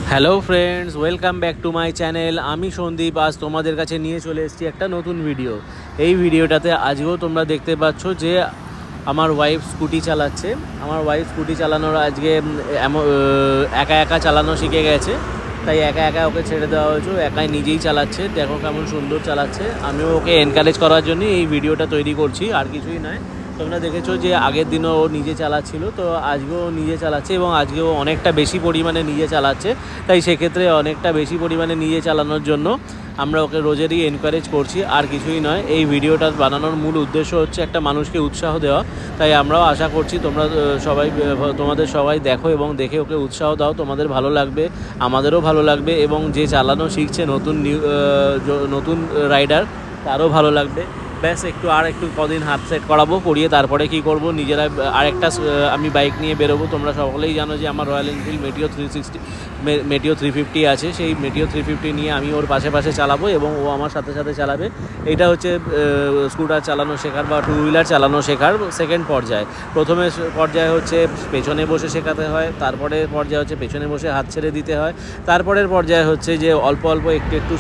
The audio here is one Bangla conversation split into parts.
Hello friends, welcome back to my channel. আমি সন্দীপ আজ তোমাদের কাছে নিয়ে চলে এসেছি একটা নতুন ভিডিও। এই ভিডিওটাতে আজকেও তোমরা দেখতে পাচ্ছ যে আমার ওয়াইফ স্কুটি চালাচ্ছে। আমার ওয়াইফ স্কুটি চালানোর আজকে একা একা চালানো শিখে গেছে, তাই একা একা ওকে ছেড়ে দেওয়া হয়েছে। একাই নিজেই চালাচ্ছে, দেখো কেমন সুন্দর চালাচ্ছে। আমিও ওকে এনকারেজ করার জন্য এই ভিডিওটা তৈরি করছি, আর কিছুই নয়। তোমরা দেখেছো যে আগের দিনও ও নিজে চালাচ্ছিল, তো আজকেও নিজে চালাচ্ছে এবং আজকেও অনেকটা বেশি পরিমাণে নিজে চালাচ্ছে। তাই সেক্ষেত্রে অনেকটা বেশি পরিমাণে নিজে চালানোর জন্য আমরা ওকে রোজেরই এনকারেজ করছি, আর কিছুই নয়। এই ভিডিওটা বানানোর মূল উদ্দেশ্য হচ্ছে একটা মানুষকে উৎসাহ দেওয়া। তাই আমরাও আশা করছি তোমাদের সবাই দেখো এবং দেখে ওকে উৎসাহ দাও। তোমাদের ভালো লাগবে, আমাদেরও ভালো লাগবে, এবং যে চালানো শিখছে নতুন রাইডার তারও ভালো লাগবে। ব্যাস একটু কদিন হাত সেট করিয়ে তারপরে কি করব, নিজেরা আরেকটা আমি বাইক নিয়ে বেরোবো। তোমরা সকলেই জানো যে আমার রয়্যাল এনফিল্ড মেটিও 350 আছে। সেই মেটিও 350 নিয়ে আমি ওর পাশে পাশে চালাবো এবং ও আমার সাথে সাথে চালাবে। এটা হচ্ছে স্কুটার চালানো শেখার বা টু হুইলার চালানো শেখার সেকেন্ড পর্যায়। প্রথমে পর্যায়ে হচ্ছে পেছনে বসে শেখাতে হয়, তারপরে পর্যায়ে হচ্ছে পেছনে বসে হাত ছেড়ে দিতে হয়, তারপরের পর্যায়ে হচ্ছে যে অল্প অল্প একটু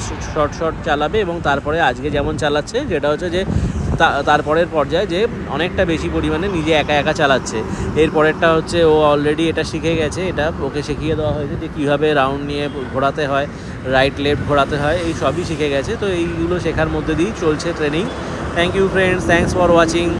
শর্ট চালাবে, এবং তারপরে আজকে যেমন চালাচ্ছে যেটা হচ্ছে যে তারপরের পর্যায়ে যে অনেকটা বেশি পরিমাণে নিজে একা একা চালাচ্ছে। এরপরেরটা হচ্ছে ও অলরেডি এটা শিখে গেছে, এটা ওকে শিখিয়ে দেওয়া হয়েছে যে কীভাবে রাউন্ড নিয়ে ঘোরাতে হয়, রাইট লেফট ঘোরাতে হয়, এই সবই শিখে গেছে। তো এইগুলো শেখার মধ্যে দিয়েই চলছে training. Thank you friends, thanks for watching.